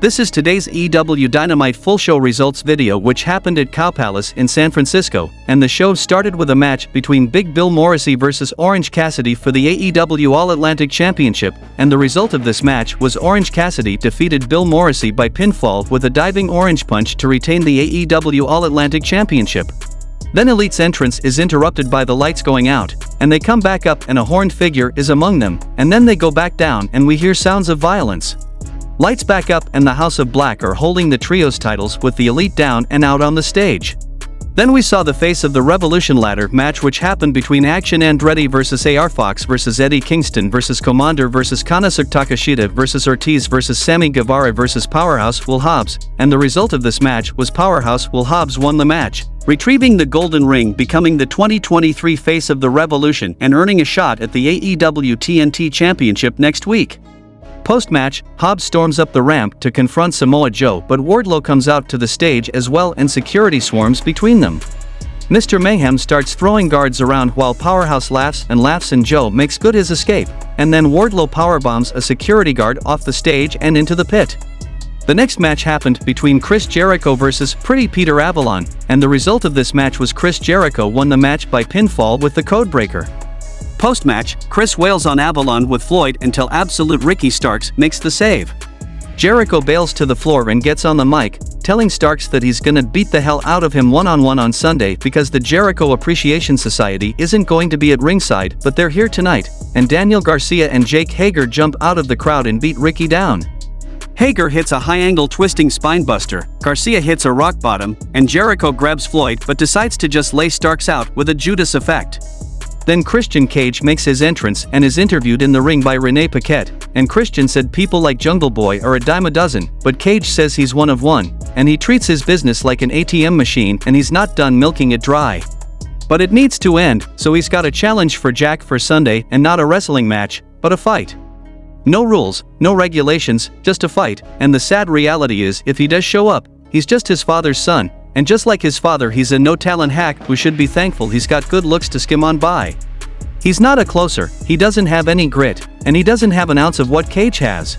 This is today's AEW Dynamite full show results video, which happened at Cow Palace in San Francisco, and the show started with a match between Big Bill Morrissey versus Orange Cassidy for the AEW All-Atlantic Championship, and the result of this match was Orange Cassidy defeated Bill Morrissey by pinfall with a diving orange punch to retain the AEW All-Atlantic Championship. Then Elite's entrance is interrupted by the lights going out, and they come back up and a horned figure is among them, and then they go back down and we hear sounds of violence. Lights back up and the House of Black are holding the trios titles with the Elite down and out on the stage. Then we saw the face of the Revolution ladder match, which happened between Action Andretti versus AR Fox versus Eddie Kingston versus Commander versus Konosuke Takeshita versus Ortiz versus Sammy Guevara versus Powerhouse Will Hobbs, and the result of this match was Powerhouse Will Hobbs won the match, retrieving the golden ring, becoming the 2023 face of the Revolution and earning a shot at the AEW TNT Championship next week. Post-match, Hobbs storms up the ramp to confront Samoa Joe, but Wardlow comes out to the stage as well and security swarms between them. Mr. Mayhem starts throwing guards around while Powerhouse laughs and Joe makes good his escape, and then Wardlow powerbombs a security guard off the stage and into the pit. The next match happened between Chris Jericho versus Pretty Peter Avalon, and the result of this match was Chris Jericho won the match by pinfall with the Codebreaker. Post-match, Chris wails on Avalon with Floyd until Absolute Ricky Starks makes the save. Jericho bails to the floor and gets on the mic, telling Starks that he's gonna beat the hell out of him one-on-one on Sunday because the Jericho Appreciation Society isn't going to be at ringside, but they're here tonight, and Daniel Garcia and Jake Hager jump out of the crowd and beat Ricky down. Hager hits a high-angle twisting spinebuster, Garcia hits a rock bottom, and Jericho grabs Floyd but decides to just lay Starks out with a Judas effect. Then Christian Cage makes his entrance and is interviewed in the ring by Renee Paquette, and Christian said people like Jungle Boy are a dime a dozen, but Cage says he's one of one, and he treats his business like an ATM machine and he's not done milking it dry. But it needs to end, so he's got a challenge for Jack for Sunday, and not a wrestling match, but a fight. No rules, no regulations, just a fight, and the sad reality is if he does show up, he's just his father's son. And just like his father, he's a no-talent hack who should be thankful he's got good looks to skim on by. He's not a closer, he doesn't have any grit, and he doesn't have an ounce of what Cage has.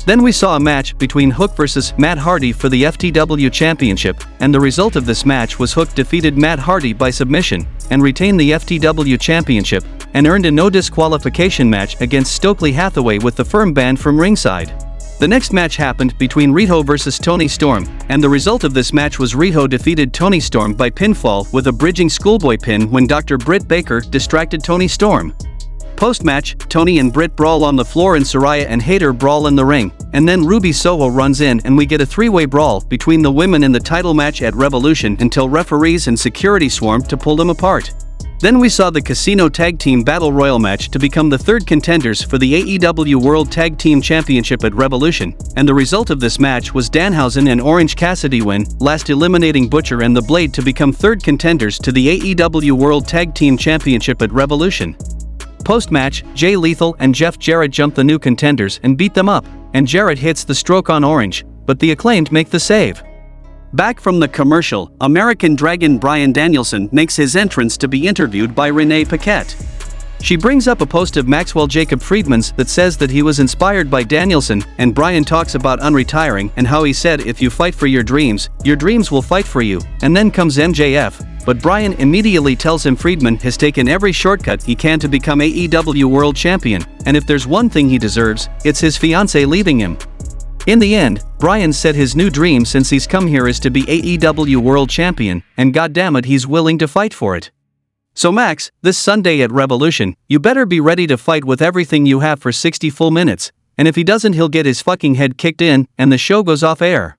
Then we saw a match between Hook versus Matt Hardy for the FTW Championship, and the result of this match was Hook defeated Matt Hardy by submission, and retained the FTW Championship, and earned a no disqualification match against Stokely Hathaway with the firm ban from ringside. The next match happened between Riho versus Toni Storm, and the result of this match was Riho defeated Toni Storm by pinfall with a bridging schoolboy pin when Dr. Britt Baker distracted Toni Storm. Post-match, Toni and Britt brawl on the floor and Saraya and Hayter brawl in the ring, and then Ruby Soho runs in and we get a three-way brawl between the women in the title match at Revolution until referees and security swarmed to pull them apart. Then we saw the Casino Tag Team Battle Royal match to become the third contenders for the AEW World Tag Team Championship at Revolution, and the result of this match was Danhausen and Orange Cassidy win, last eliminating Butcher and The Blade to become third contenders to the AEW World Tag Team Championship at Revolution. Post-match, Jay Lethal and Jeff Jarrett jump the new contenders and beat them up, and Jarrett hits the stroke on Orange, but the Acclaimed make the save. Back from the commercial, American Dragon Bryan Danielson makes his entrance to be interviewed by Renee Paquette. She brings up a post of Maxwell Jacob Friedman's that says that he was inspired by Danielson, and Bryan talks about unretiring and how he said if you fight for your dreams will fight for you, and then comes MJF, but Bryan immediately tells him Friedman has taken every shortcut he can to become AEW World Champion, and if there's one thing he deserves, it's his fiancée leaving him. In the end, Bryan said his new dream since he's come here is to be AEW World Champion, and goddammit he's willing to fight for it. So Max, this Sunday at Revolution, you better be ready to fight with everything you have for 60 full minutes, and if he doesn't he'll get his fucking head kicked in, and the show goes off air.